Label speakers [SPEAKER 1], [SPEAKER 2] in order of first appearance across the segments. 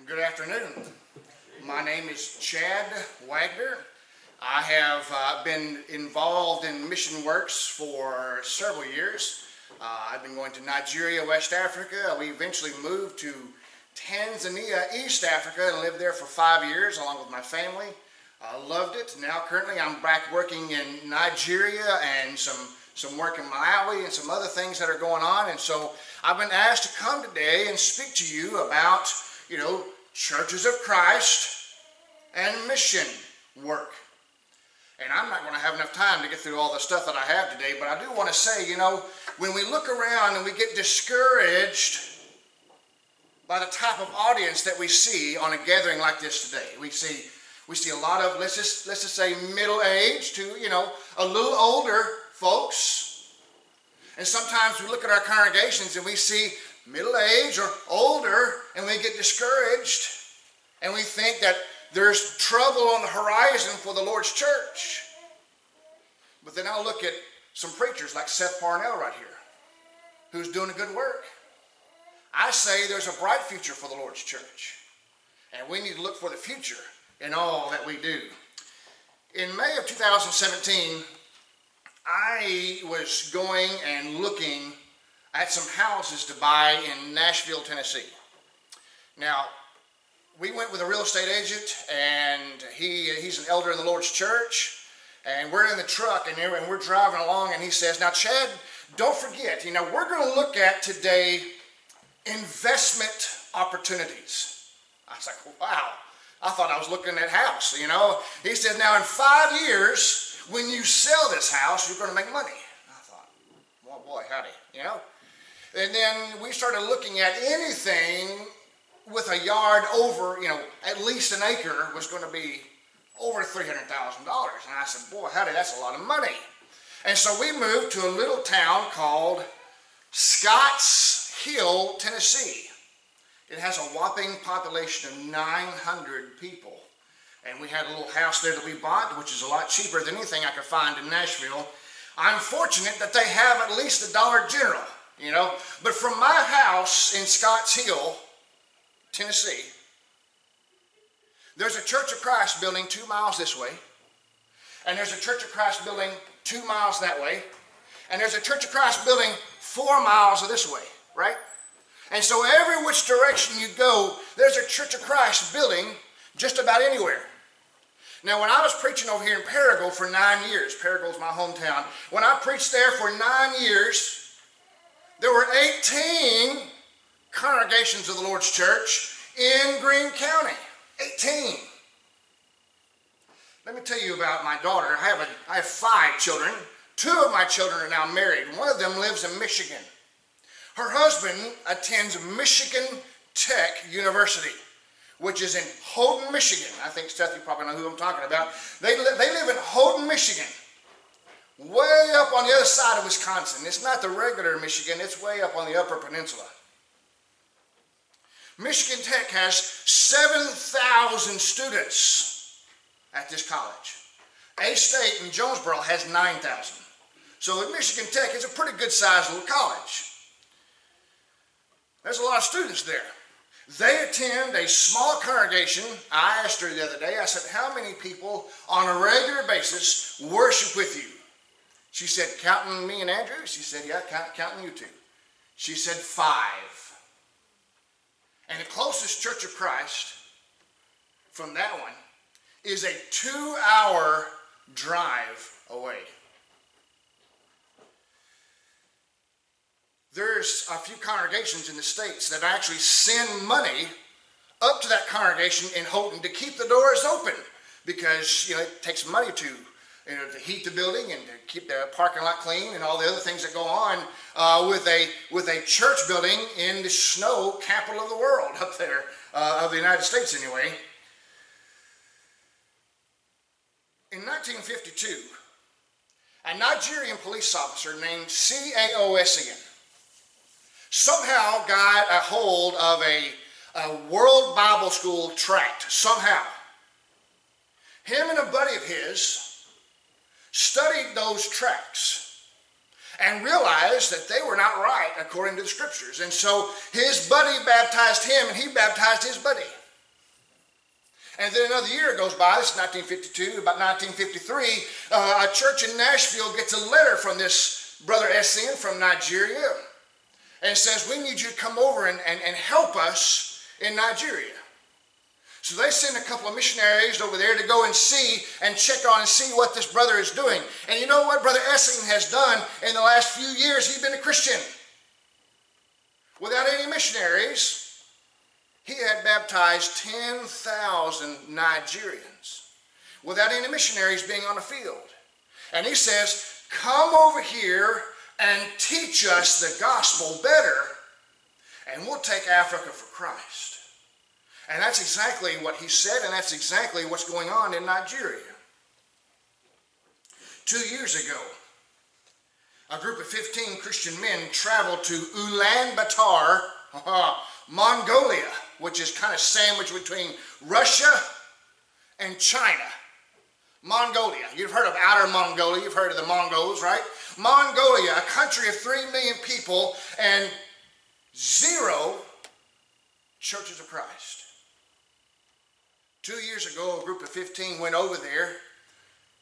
[SPEAKER 1] Good afternoon. My name is Chad Wagner. I have been involved in mission works for several years. I've been going to Nigeria, West Africa. We eventually moved to Tanzania, East Africa, and lived there for 5 years along with my family. Loved it. Now currently I'm back working in Nigeria and some work in Malawi and some other things that are going on. And so I've been asked to come today and speak to you about, churches of Christ and mission work. And I'm not going to have enough time to get through all the stuff that I have today, but I do want to say, when we look around and we get discouraged by the type of audience that we see on a gathering like this today. We see a lot of, let's just say middle-aged to, a little older folks. And sometimes we look at our congregations and we see middle-aged or older and we get discouraged and we think that there's trouble on the horizon for the Lord's church. But then I'll look at some preachers like Seth Parnell right here, who's doing a good work. I say there's a bright future for the Lord's church. And we need to look for the future in all that we do. In May of 2017, I was going and looking at some houses to buy in Nashville, Tennessee. Now, we went with a real estate agent, and he's an elder in the Lord's church, and we're in the truck, and we're driving along, and he says, "Now, Chad, don't forget, we're going to look at today investment opportunities." I was like, wow, I thought I was looking at house, He said, "Now, in 5 years, when you sell this house, you're going to make money." I thought, well, boy, howdy, And then we started looking at anything with a yard over, at least an acre was going to be over $300,000. And I said, boy, howdy, that's a lot of money. And so we moved to a little town called Scotts Hill, Tennessee. It has a whopping population of 900 people. And we had a little house there that we bought, which is a lot cheaper than anything I could find in Nashville. I'm fortunate that they have at least a Dollar General, But from my house in Scotts Hill, Tennessee, there's a Church of Christ building 2 miles this way. And there's a Church of Christ building 2 miles that way. And there's a Church of Christ building 4 miles this way, right? And so every which direction you go, there's a Church of Christ building just about anywhere. Now, when I was preaching over here in Paragould for 9 years, Paragold's my hometown, when I preached there for 9 years, there were 18 congregations of the Lord's church in Greene County. 18. Let me tell you about my daughter. I have 5 children. 2 of my children are now married. One of them lives in Michigan. Her husband attends Michigan Tech University, which is in Houghton, Michigan. I think, Seth, you probably know who I'm talking about. They live in Houghton, Michigan, way up on the other side of Wisconsin. It's not the regular Michigan. It's way up on the Upper Peninsula. Michigan Tech has 7,000 students at this college. A-State in Jonesboro has 9,000. So at Michigan Tech, it's a pretty good-sized little college. There's a lot of students there. They attend a small congregation. I asked her the other day, I said, how many people on a regular basis worship with you? She said, counting me and Andrew? She said, yeah, counting you two. She said, 5. And the closest Church of Christ from that one is a 2-hour drive away. There's a few congregations in the States that actually send money up to that congregation in Houghton to keep the doors open because, it takes money to heat the building and to keep the parking lot clean and all the other things that go on with a church building in the snow capital of the world up there, of the United States anyway. In 1952, a Nigerian police officer named C.A.O. Essien somehow got a hold of a World Bible School tract, somehow. Him and a buddy of his studied those tracts and realized that they were not right according to the scriptures. And so his buddy baptized him and he baptized his buddy. And then another year goes by, this is 1952, about 1953, a church in Nashville gets a letter from this Brother Essien from Nigeria, and says, we need you to come over and help us in Nigeria. So they send a couple of missionaries over there to go and see and check on and see what this brother is doing. And you know what Brother Essien has done in the last few years? He's been a Christian. Without any missionaries, he had baptized 10,000 Nigerians without any missionaries being on the field. And he says, come over here and teach us the gospel better, and we'll take Africa for Christ. And that's exactly what he said, and that's exactly what's going on in Nigeria. 2 years ago, a group of 15 Christian men traveled to Ulaanbaatar, Mongolia, which is kind of sandwiched between Russia and China. Mongolia. You've heard of Outer Mongolia. You've heard of the Mongols, right? Mongolia, a country of 3 million people and 0 churches of Christ. 2 years ago, a group of 15 went over there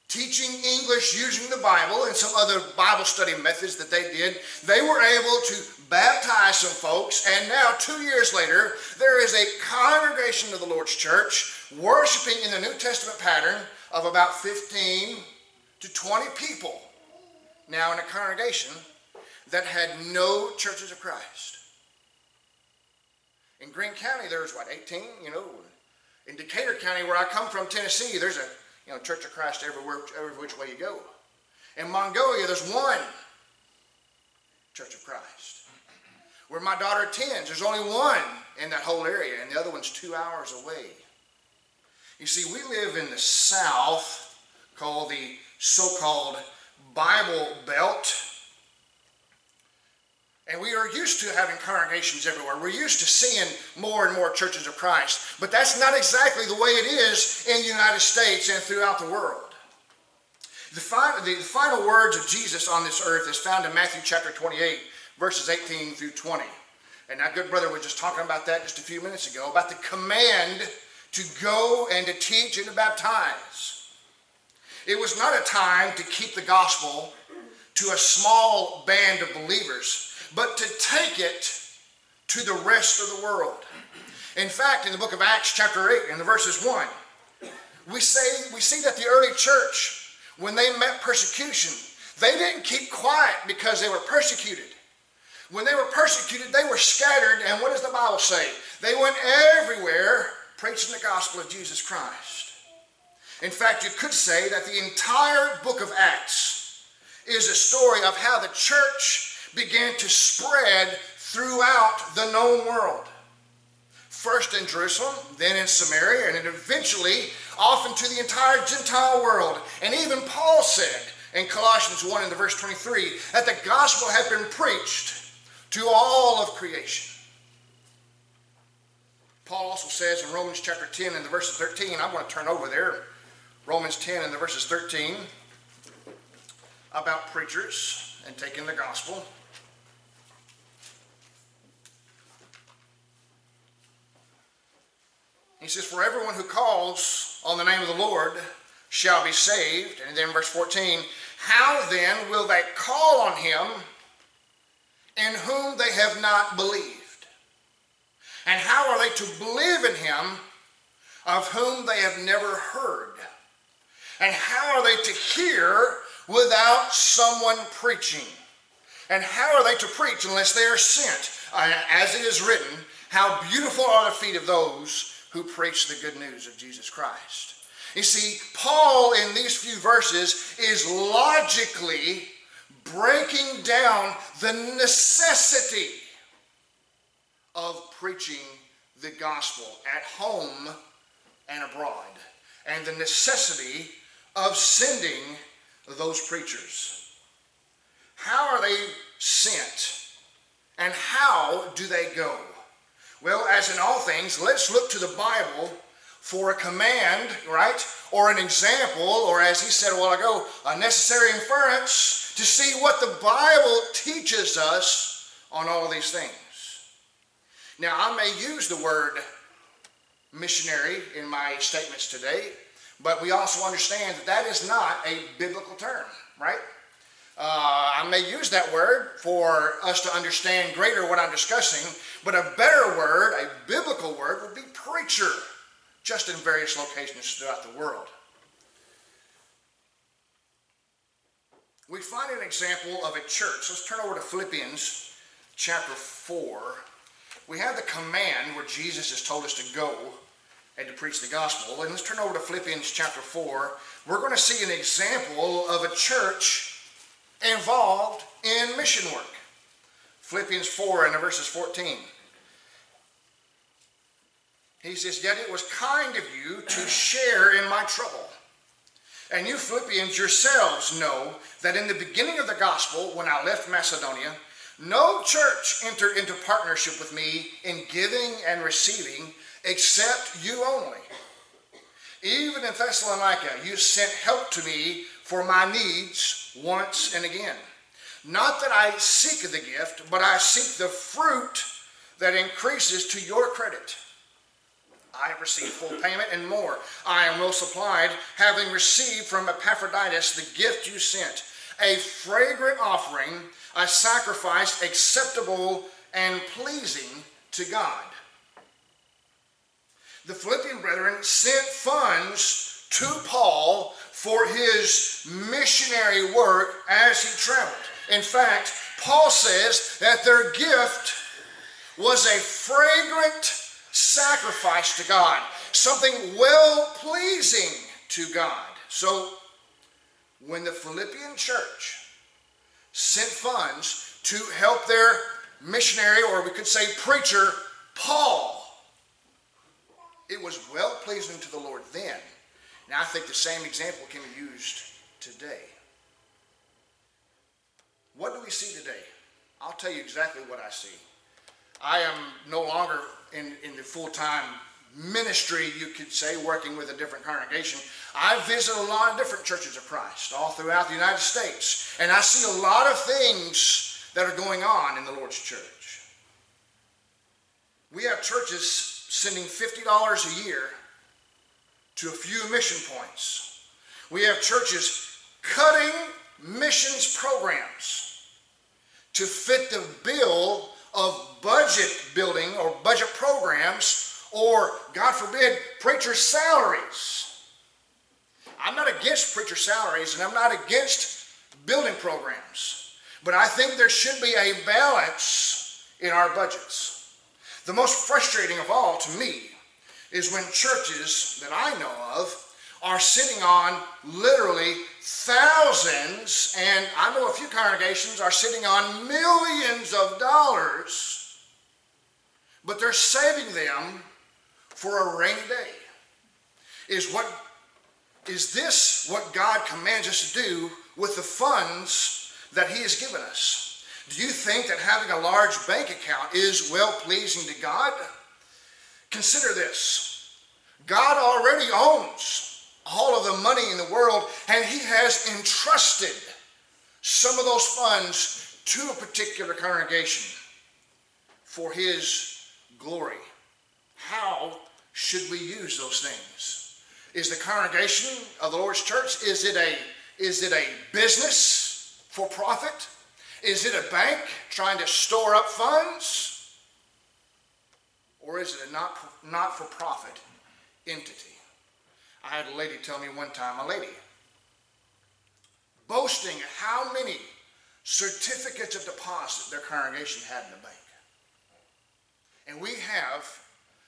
[SPEAKER 1] teaching English using the Bible and some other Bible study methods that they did. They were able to baptize some folks, and now 2 years later, there is a congregation of the Lord's church worshiping in the New Testament pattern of about 15 to 20 people now in a congregation that had no churches of Christ. In Greene County, there's what, 18? In Decatur County, where I come from, Tennessee, there's a Church of Christ everywhere, every which way you go. In Mongolia, there's 1 Church of Christ. Where my daughter attends, there's only 1 in that whole area, and the other one's 2 hours away. You see, we live in the South, called the so-called Bible Belt, and we are used to having congregations everywhere. We're used to seeing more and more churches of Christ. But that's not exactly the way it is in the United States and throughout the world. The final words of Jesus on this earth is found in Matthew chapter 28, verses 18 through 20. And our good brother was just talking about that just a few minutes ago, about the command to go and to teach and to baptize. It was not a time to keep the gospel to a small band of believers, but to take it to the rest of the world. In fact, in the book of Acts chapter 8 and the verses 1, we see that the early church, when they met persecution, they didn't keep quiet because they were persecuted. When they were persecuted, they were scattered, and what does the Bible say? They went everywhere preaching the gospel of Jesus Christ. In fact, you could say that the entire book of Acts is a story of how the church began to spread throughout the known world. First in Jerusalem, then in Samaria, and then eventually off into the entire Gentile world. And even Paul said in Colossians 1 and the verse 23 that the gospel had been preached to all of creation. Paul also says in Romans chapter 10 and the verses 13, I'm going to turn over there, Romans 10 and the verses 13, about preachers and taking the gospel. He says, for everyone who calls on the name of the Lord shall be saved. And then verse 14, how then will they call on him in whom they have not believed? And how are they to believe in him of whom they have never heard? And how are they to hear without someone preaching? And how are they to preach unless they are sent? As it is written, how beautiful are the feet of those who preach the good news of Jesus Christ. You see, Paul in these few verses is logically breaking down the necessity of preaching the gospel at home and abroad, and the necessity of sending those preachers. How are they sent, and how do they go? Well, as in all things, let's look to the Bible for a command, right? Or an example, or as he said a while ago, a necessary inference to see what the Bible teaches us on all of these things. Now, I may use the word missionary in my statements today, but we also understand that that is not a biblical term, right? I may use that word for us to understand greater what I'm discussing, but a better word, a biblical word, would be preacher, just in various locations throughout the world. We find an example of a church. Let's turn over to Philippians chapter 4. We have the command where Jesus has told us to go and to preach the gospel. And let's turn over to Philippians chapter 4. We're going to see an example of a church involved in mission work. Philippians 4 and verses 14. He says, "Yet it was kind of you to share in my trouble. And you Philippians yourselves know that in the beginning of the gospel, when I left Macedonia, no church entered into partnership with me in giving and receiving except you only. Even in Thessalonica, you sent help to me for my needs once and again. Not that I seek the gift, but I seek the fruit that increases to your credit. I have received full payment and more. I am well supplied, having received from Epaphroditus the gift you sent, a fragrant offering, a sacrifice acceptable and pleasing to God." The Philippian brethren sent funds to Paul for his missionary work as he traveled. In fact, Paul says that their gift was a fragrant sacrifice to God, something well-pleasing to God. So, when the Philippian church sent funds to help their missionary, or we could say preacher, Paul, it was well-pleasing to the Lord then. Now, I think the same example can be used today. What do we see today? I'll tell you exactly what I see. I am no longer in the full-time ministry, you could say, working with a different congregation. I visit a lot of different churches of Christ all throughout the United States, and I see a lot of things that are going on in the Lord's church. We have churches sending $50 a year to a few mission points. We have churches cutting missions programs to fit the bill of budget building or budget programs, or, God forbid, preacher salaries. I'm not against preacher salaries, and I'm not against building programs, but I think there should be a balance in our budgets. The most frustrating of all to me is when churches that I know of are sitting on literally thousands, and I know a few congregations are sitting on millions of dollars, but they're saving them for a rainy day. Is this what God commands us to do with the funds that He has given us? Do you think that having a large bank account is well-pleasing to God? Consider this. God already owns all of the money in the world, and He has entrusted some of those funds to a particular congregation for His glory. How should we use those things? Is the congregation of the Lord's church, is it a business for profit? Is it a bank trying to store up funds? Or is it a not-for-profit entity? I had a lady tell me one time, boasting how many certificates of deposit their congregation had in the bank. And we have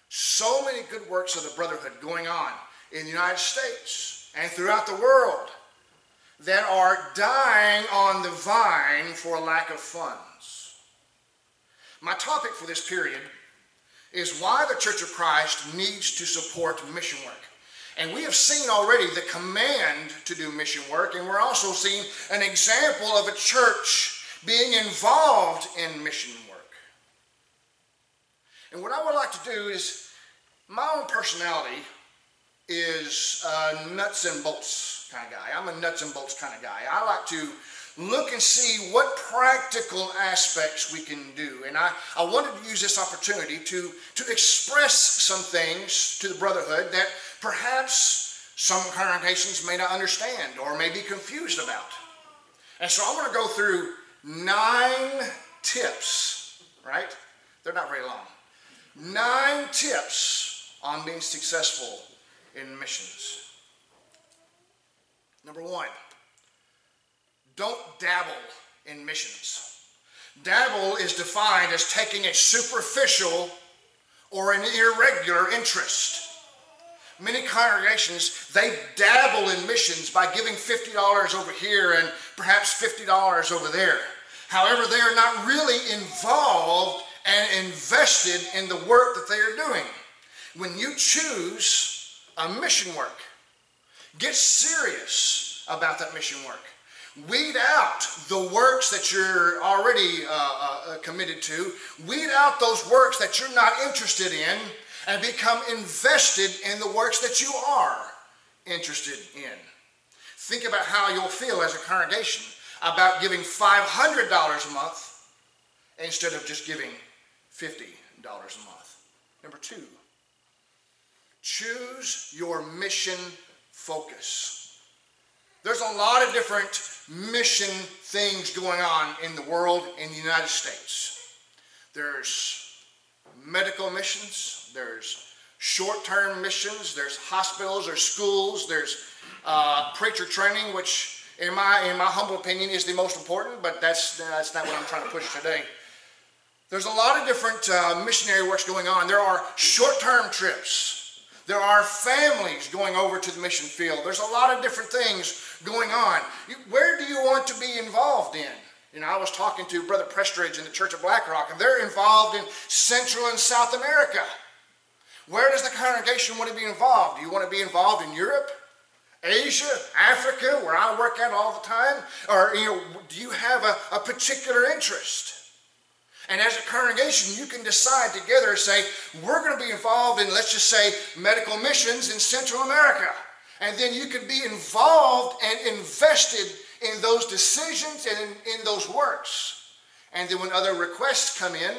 [SPEAKER 1] so many good works of the brotherhood going on in the United States and throughout the world that are dying on the vine for a lack of funds. My topic for this period is why the Church of Christ needs to support mission work. And we have seen already the command to do mission work, and we're also seeing an example of a church being involved in mission work. And what I would like to do is, my own personality is a nuts and bolts kind of guy. I'm a nuts and bolts kind of guy. I like to look and see what practical aspects we can do. And I wanted to use this opportunity to express some things to the brotherhood that perhaps some congregations may not understand or may be confused about. And so I'm going to go through 9 tips, right? They're not very long. 9 tips on being successful in missions. Number 1, don't dabble in missions. Dabble is defined as taking a superficial or an irregular interest. Many congregations, they dabble in missions by giving $50 over here and perhaps $50 over there. However, they are not really involved and invested in the work that they are doing. When you choose a mission work, get serious about that mission work. Weed out the works that you're already committed to. Weed out those works that you're not interested in and become invested in the works that you are interested in. Think about how you'll feel as a congregation about giving $500 a month instead of just giving $50 a month. Number 2, choose your mission focus. There's a lot of different mission things going on in the world, in the United States. There's medical missions, there's short-term missions, there's hospitals, there's schools, there's preacher training, which in my humble opinion is the most important, but that's not what I'm trying to push today. There's a lot of different missionary works going on. There are short-term trips. There are families going over to the mission field. There's a lot of different things going on. Where do you want to be involved in? You know, I was talking to Brother Prestridge in the Church of Black Rock, and they're involved in Central and South America. Where does the congregation want to be involved? Do you want to be involved in Europe, Asia, Africa, where I work at all the time? Or, do you have a particular interest? And as a congregation, you can decide together, say, we're going to be involved in, let's just say, medical missions in Central America. And then you can be involved and invested in those decisions and in those works. And then when other requests come in,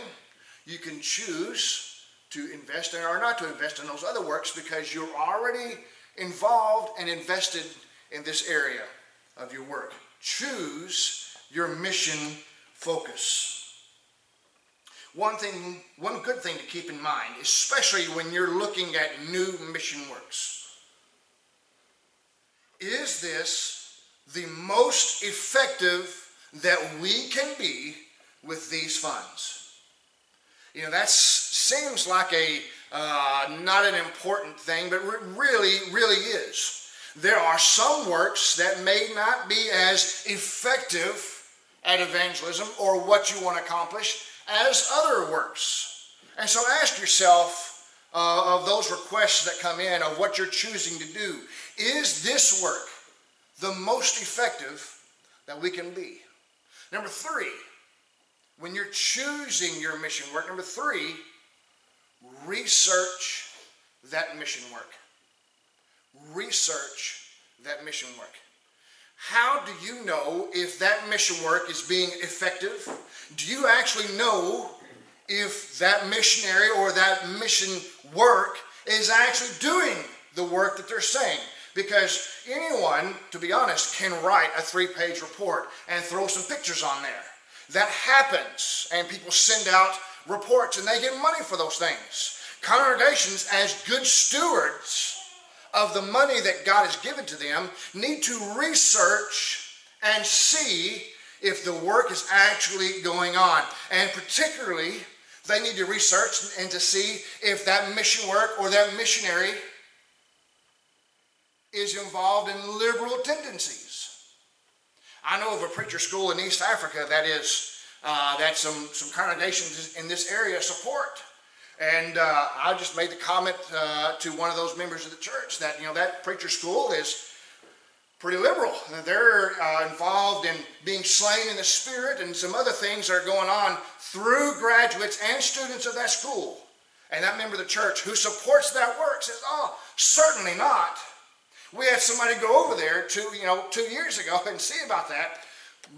[SPEAKER 1] you can choose to invest in or not to invest in those other works because you're already involved and invested in this area of your work. Choose your mission focus. One good thing to keep in mind, especially when you're looking at new mission works, is this the most effective that we can be with these funds? You know, that seems like not an important thing, but it really is. There are some works that may not be as effective at evangelism or what you want to accomplish as other works. And so ask yourself of those requests that come in, of what you're choosing to do, is this work the most effective that we can be? Number 3, when you're choosing your mission work, number 3, research that mission work. Research that mission work. How do you know if that mission work is being effective? Do you actually know if that missionary or that mission work is actually doing the work that they're saying? Because anyone, to be honest, can write a 3-page report and throw some pictures on there. That happens, and people send out reports and they get money for those things. Congregations, as good stewards of the money that God has given to them, need to research and see if the work is actually going on. And particularly, they need to research and to see if that mission work or that missionary is involved in liberal tendencies. I know of a preacher school in East Africa that some congregations in this area support. And I just made the comment to one of those members of the church that, that preacher school is pretty liberal. They're involved in being slain in the Spirit, and some other things are going on through graduates and students of that school. And that member of the church who supports that work says, oh, certainly not. We had somebody go over there 2 years ago and see about that.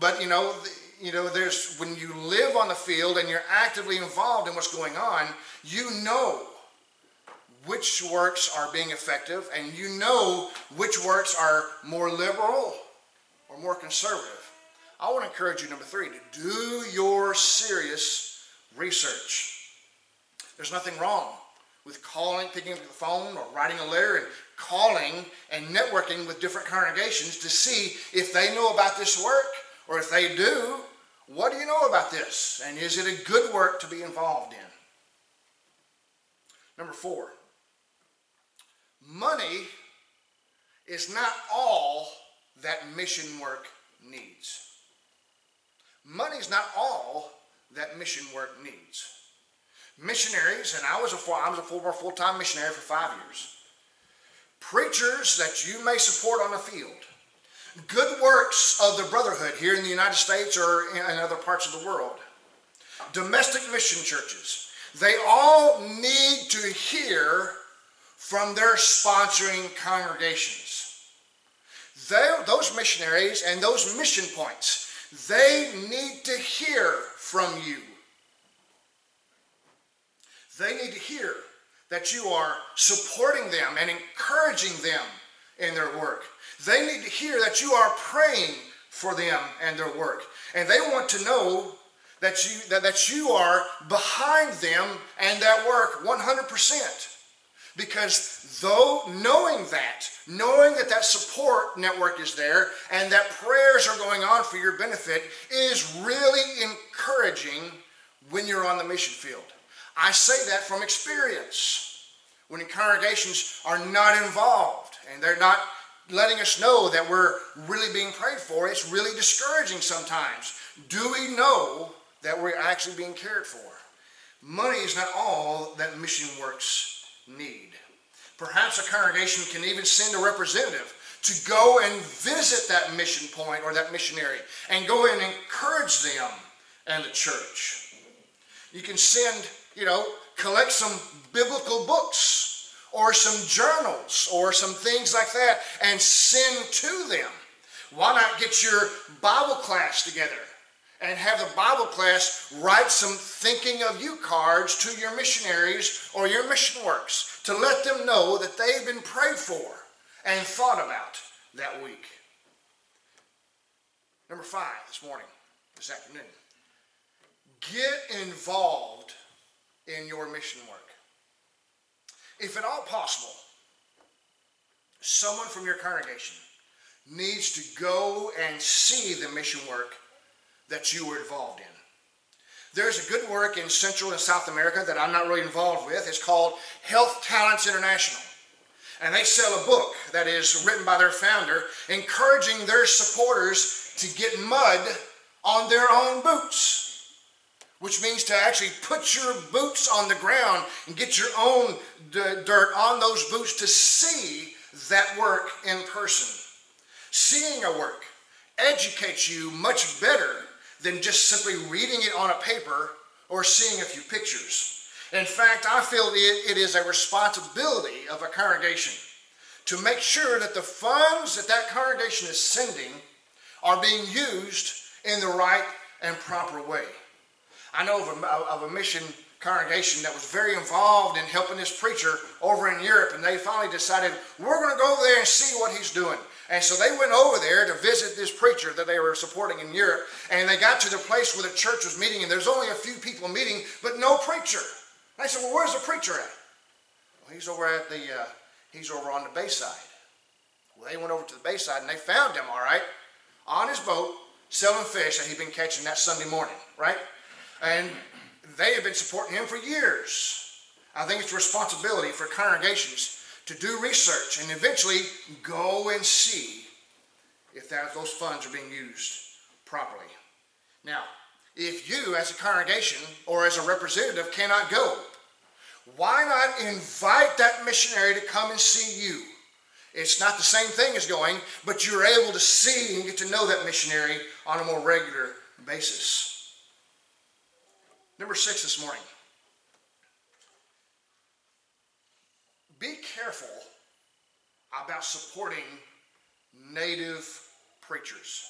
[SPEAKER 1] But there's when you live on the field and you're actively involved in what's going on, you know which works are being effective, and you know which works are more liberal or more conservative. I want to encourage you, number 3, to do your serious research. There's nothing wrong with calling, picking up the phone, or writing a letter and calling and networking with different congregations to see if they know about this work, or if they do, what do you know about this? And is it a good work to be involved in? Number 4, money is not all that mission work needs. Money is not all that mission work needs. Missionaries, and I was a former full-time missionary for 5 years. Preachers that you may support on the field. Good works of the brotherhood here in the United States or in other parts of the world. Domestic mission churches. They all need to hear from their sponsoring congregations. Those missionaries and those mission points, they need to hear from you. They need to hear that you are supporting them and encouraging them in their work. They need to hear that you are praying for them and their work. And they want to know that you are behind them and that work 100%. Because knowing that support network is there and that prayers are going on for your benefit is really encouraging when you're on the mission field. I say that from experience. When congregations are not involved and they're not letting us know that we're really being prayed for, it's really discouraging sometimes. Do we know that we're actually being cared for? Money is not all that mission works need. Perhaps a congregation can even send a representative to go and visit that mission point or that missionary and go and encourage them and the church. You can send, collect some biblical books or some journals or some things like that and send to them. Why not get your Bible class together and have the Bible class write some thinking of you cards to your missionaries or your mission works to let them know that they've been prayed for and thought about that week. Number 5 this afternoon. Get involved in your mission work. If at all possible, someone from your congregation needs to go and see the mission work that you were involved in. There's a good work in Central and South America that I'm not really involved with. It's called Health Talents International. And they sell a book that is written by their founder, encouraging their supporters to get mud on their own boots, which means to actually put your boots on the ground and get your own dirt on those boots to see that work in person. Seeing a work educates you much better than just simply reading it on a paper or seeing a few pictures. In fact, I feel it is a responsibility of a congregation to make sure that the funds that that congregation is sending are being used in the right and proper way. I know of a mission congregation that was very involved in helping this preacher over in Europe, and they finally decided, we're going to go over there and see what he's doing. And so they went over there to visit this preacher that they were supporting in Europe, and they got to the place where the church was meeting, and there's only a few people meeting, but no preacher. And they said, well, where's the preacher at? Well, he's over on the bayside. Well, they went over to the bayside, and they found him, all right, on his boat, selling fish that he'd been catching that Sunday morning, right? And they have been supporting him for years. I think it's a responsibility for congregations to do research and eventually go and see if those funds are being used properly. Now, if you as a congregation or as a representative cannot go, why not invite that missionary to come and see you? It's not the same thing as going, but you're able to see and get to know that missionary on a more regular basis. Number 6 this morning. Be careful about supporting native preachers.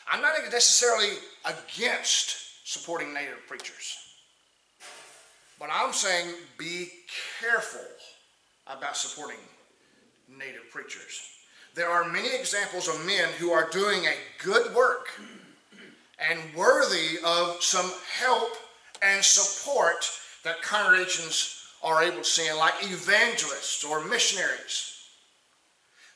[SPEAKER 1] I'm not necessarily against supporting native preachers. But I'm saying be careful about supporting native preachers. There are many examples of men who are doing a good work and worthy of some help and support that congregations are able to send, like evangelists or missionaries.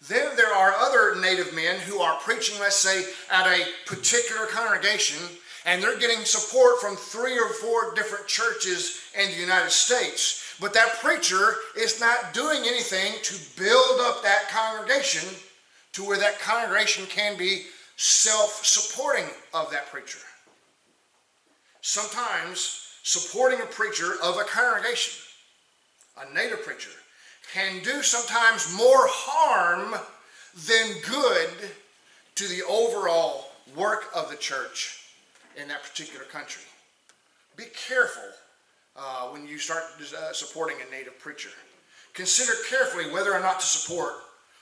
[SPEAKER 1] Then there are other native men who are preaching, let's say, at a particular congregation, and they're getting support from 3 or 4 different churches in the United States. But that preacher is not doing anything to build up that congregation to where that congregation can be self-supporting of that preacher. Sometimes supporting a preacher of a congregation, a native preacher, can do sometimes more harm than good to the overall work of the church in that particular country. Be careful when you start supporting a native preacher. Consider carefully whether or not to support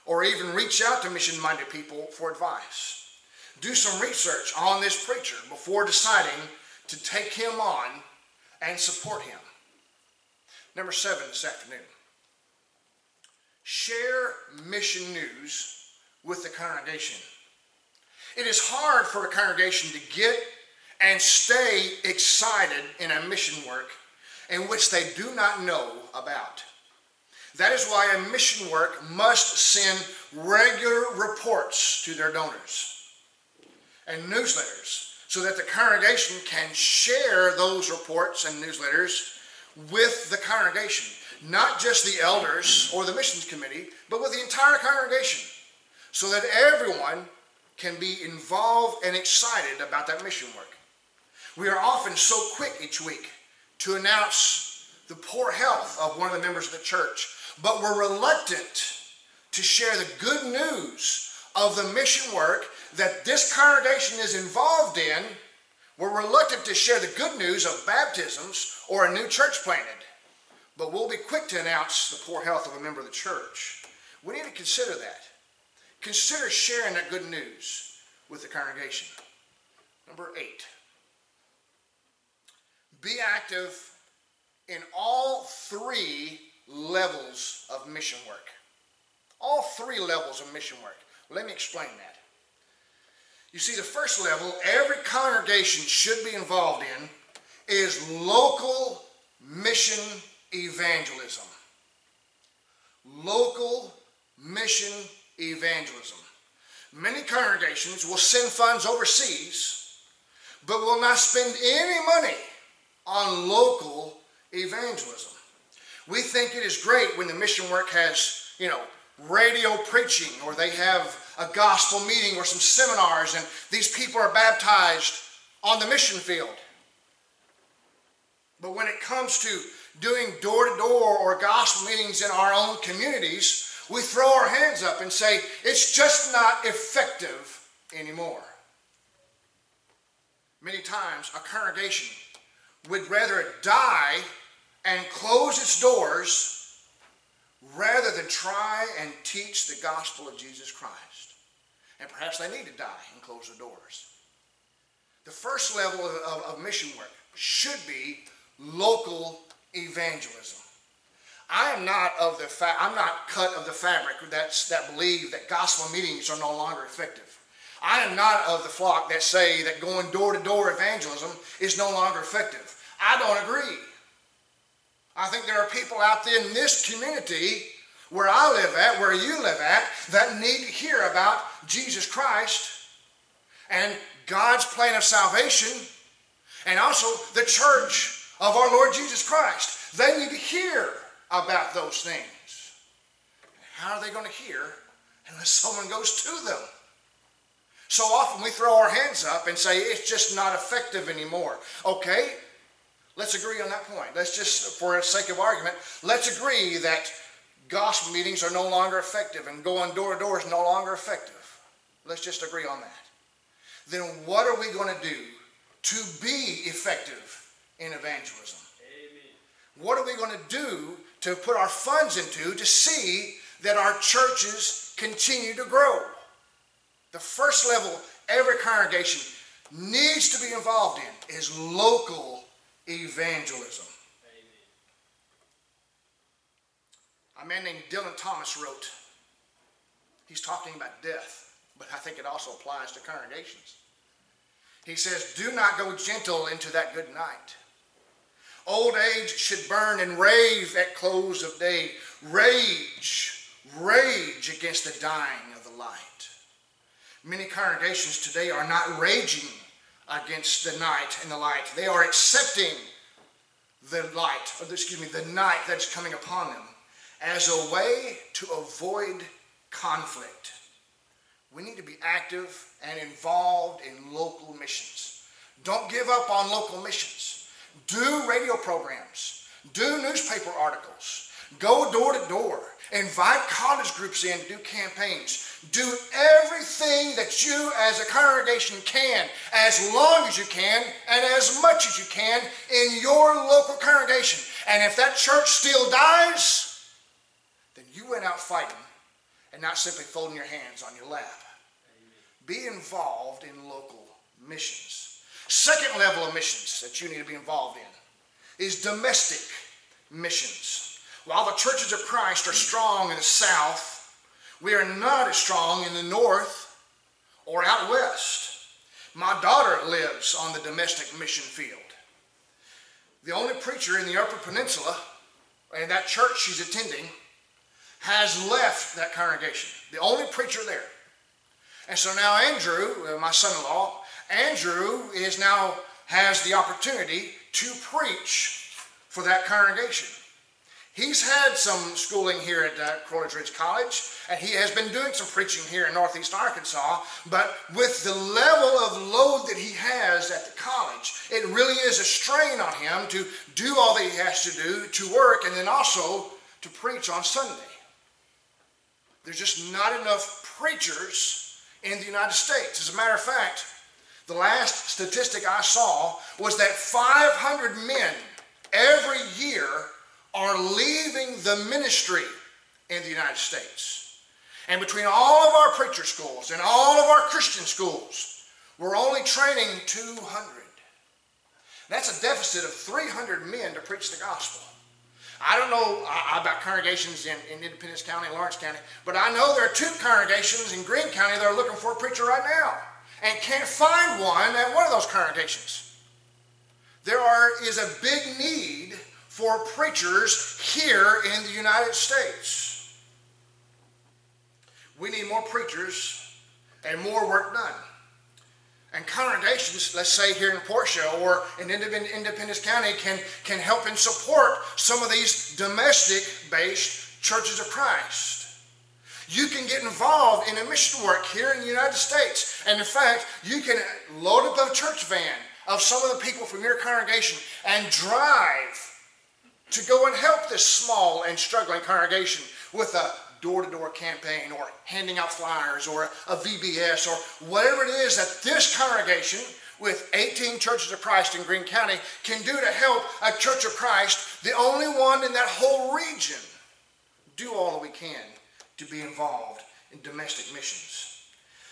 [SPEAKER 1] or even reach out to mission-minded people for advice. Do some research on this preacher before deciding to take him on and support him. Number 7 this afternoon. Share mission news with the congregation. It is hard for a congregation to get and stay excited in a mission work in which they do not know about. That is why a mission work must send regular reports to their donors and newsletters so that the congregation can share those reports and newsletters with the congregation. Not just the elders or the missions committee, but with the entire congregation, so that everyone can be involved and excited about that mission work. We are often so quick each week to announce the poor health of one of the members of the church, but we're reluctant to share the good news of the mission work that this congregation is involved in. We're reluctant to share the good news of baptisms or a new church planted. But we'll be quick to announce the poor health of a member of the church. We need to consider that. Consider sharing that good news with the congregation. Number 8. Be active in all 3 levels of mission work. All 3 levels of mission work. Let me explain that. You see, the first level every congregation should be involved in is local mission evangelism. Local mission evangelism. Many congregations will send funds overseas, but will not spend any money on local evangelism. We think it is great when the mission work has, radio preaching, or they have a gospel meeting or some seminars, and these people are baptized on the mission field. But when it comes to doing door-to-door or gospel meetings in our own communities, we throw our hands up and say, it's just not effective anymore. Many times, a congregation would rather die and close its doors rather than try and teach the gospel of Jesus Christ. And perhaps they need to die and close their doors. The first level of mission work should be local evangelism. I'm not cut of the fabric that believe that gospel meetings are no longer effective. I am not of the flock that say that going door-to-door evangelism is no longer effective. I don't agree. I think there are people out there in this community where I live at, where you live at, that need to hear about Jesus Christ and God's plan of salvation, and also the church of our Lord Jesus Christ. They need to hear about those things. How are they going to hear unless someone goes to them? So often we throw our hands up and say it's just not effective anymore. Okay, let's agree on that point. Let's just, for the sake of argument, let's agree that gospel meetings are no longer effective and going door to door is no longer effective. Let's just agree on that. Then what are we going to do to be effective in evangelism? Amen. What are we going to do to put our funds into to see that our churches continue to grow? The first level every congregation needs to be involved in is local evangelism. A man named Dylan Thomas wrote, he's talking about death, but I think it also applies to congregations. He says, do not go gentle into that good night. Old age should burn and rave at close of day. Rage, rage against the dying of the light. Many congregations today are not raging against the night and the light. They are accepting the light, or the night that is coming upon them as a way to avoid conflict. We need to be active and involved in local missions. Don't give up on local missions. Do radio programs. Do newspaper articles. Go door to door. Invite college groups in to do campaigns. Do everything that you as a congregation can, as long as you can, and as much as you can in your local congregation. And if that church still dies, then you went out fighting and not simply folding your hands on your lap. Be involved in local missions. Second level of missions that you need to be involved in is domestic missions. While the churches of Christ are strong in the South, we are not as strong in the North or out West. My daughter lives on the domestic mission field. The only preacher in the Upper Peninsula, and that church she's attending, has left that congregation. The only preacher there. And so now Andrew, my son-in-law, Andrew has the opportunity to preach for that congregation. He's had some schooling here at Croydon Ridge College, and he has been doing some preaching here in Northeast Arkansas, but with the level of load that he has at the college, it really is a strain on him to do all that he has to do to work and then also to preach on Sunday. There's just not enough preachers in the United States. As a matter of fact, the last statistic I saw was that 500 men every year are leaving the ministry in the United States. And between all of our preacher schools and all of our Christian schools, we're only training 200. That's a deficit of 300 men to preach the gospel. I don't know about congregations in Independence County, Lawrence County, but I know there are 2 congregations in Greene County that are looking for a preacher right now and can't find one at one of those congregations. There is a big need for preachers here in the United States. We need more preachers and more work done. And congregations, let's say here in Portia or in Independence County, can help and support some of these domestic-based churches of Christ. You can get involved in a mission work here in the United States. And in fact, you can load up a church van of some of the people from your congregation and drive to go and help this small and struggling congregation with a door-to-door campaign or handing out flyers or a VBS or whatever it is that this congregation with 18 churches of Christ in Greene County can do to help a church of Christ, the only one in that whole region, do all that we can to be involved in domestic missions.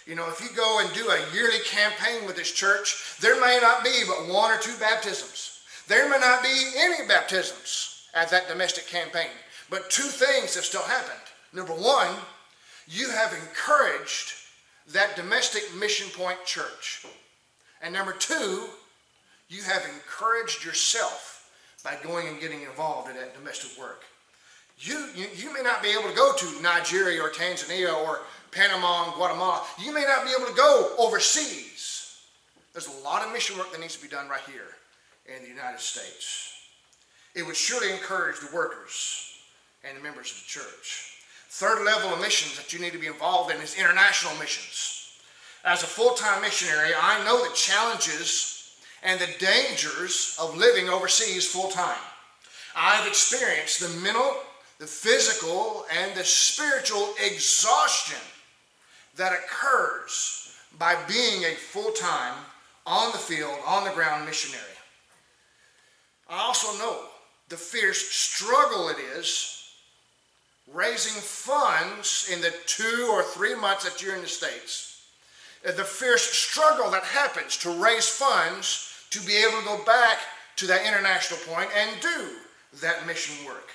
[SPEAKER 1] You know, if you go and do a yearly campaign with this church, there may not be but 1 or 2 baptisms. There may not be any baptisms at that domestic campaign, but 2 things have still happened. Number 1, you have encouraged that domestic mission point church. And number 2, you have encouraged yourself by going and getting involved in that domestic work. You may not be able to go to Nigeria or Tanzania or Panama and Guatemala. You may not be able to go overseas. There's a lot of mission work that needs to be done right here in the United States. It would surely encourage the workers and the members of the church. Third level of missions that you need to be involved in is international missions. As a full-time missionary, I know the challenges and the dangers of living overseas full-time. I've experienced the mental, the physical, and the spiritual exhaustion that occurs by being a full-time, on the field, on the ground missionary. I also know the fierce struggle it is raising funds in the 2 or 3 months that you're in the States, the fierce struggle that happens to raise funds to be able to go back to that international point and do that mission work.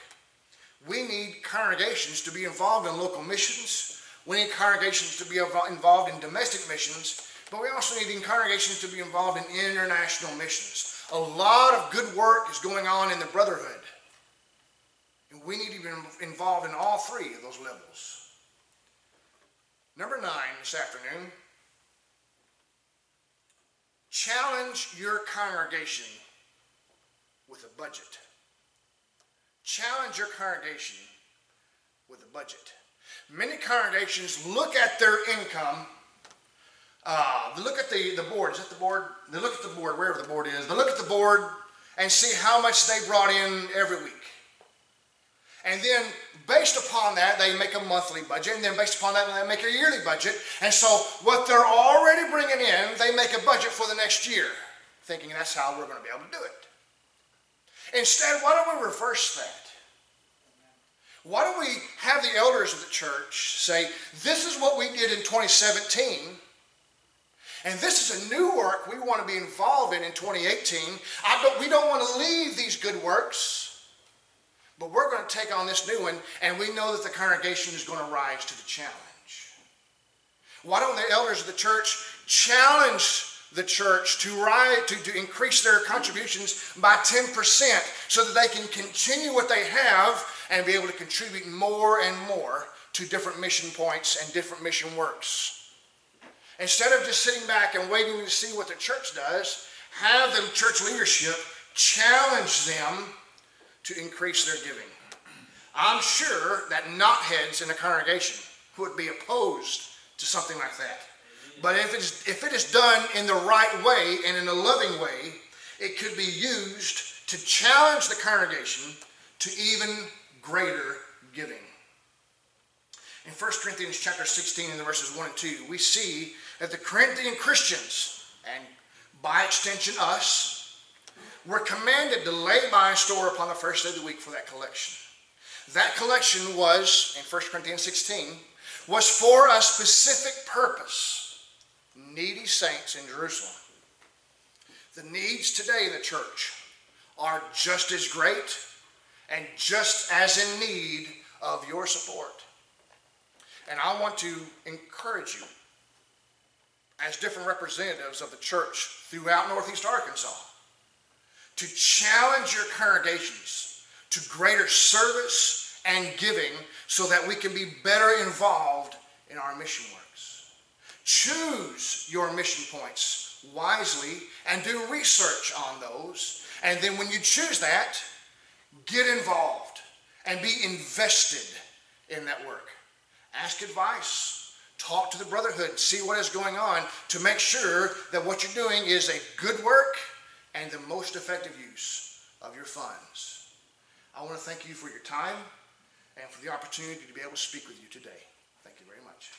[SPEAKER 1] We need congregations to be involved in local missions. We need congregations to be involved in domestic missions, but we also need congregations to be involved in international missions. A lot of good work is going on in the brotherhood, and we need to be involved in all three of those levels. Number 9 this afternoon, challenge your congregation with a budget. Challenge your congregation with a budget. Many congregations look at their income. They look at the board. Is that the board? They look at the board, wherever the board is. They look at the board and see how much they brought in every week. And then based upon that, they make a monthly budget. And then based upon that, they make a yearly budget. And so what they're already bringing in, they make a budget for the next year, thinking that's how we're going to be able to do it. Instead, why don't we reverse that? Why don't we have the elders of the church say, this is what we did in 2017, and this is a new work we want to be involved in 2018. We don't want to leave these good works, but we're going to take on this new one, and we know that the congregation is going to rise to the challenge. Why don't the elders of the church challenge the church to increase their contributions by 10% so that they can continue what they have and be able to contribute more and more to different mission points and different mission works. Instead of just sitting back and waiting to see what the church does, have the church leadership challenge them to increase their giving. I'm sure that knotheads in a congregation would be opposed to something like that. But if it is done in the right way and in a loving way, it could be used to challenge the congregation to even greater giving. In 1 Corinthians chapter 16 in the verses 1 and 2, we see that the Corinthian Christians, and by extension us, were commanded to lay by a store upon the first day of the week for that collection. That collection was, in 1 Corinthians 16, was for a specific purpose. Needy saints in Jerusalem. The needs today in the church are just as great and just as in need of your support. And I want to encourage you, as different representatives of the church throughout Northeast Arkansas, to challenge your congregations to greater service and giving so that we can be better involved in our mission works. Choose your mission points wisely and do research on those. And then when you choose that, get involved and be invested in that work. Ask advice. Talk to the brotherhood. See what is going on to make sure that what you're doing is a good work and the most effective use of your funds. I want to thank you for your time and for the opportunity to be able to speak with you today. Thank you very much.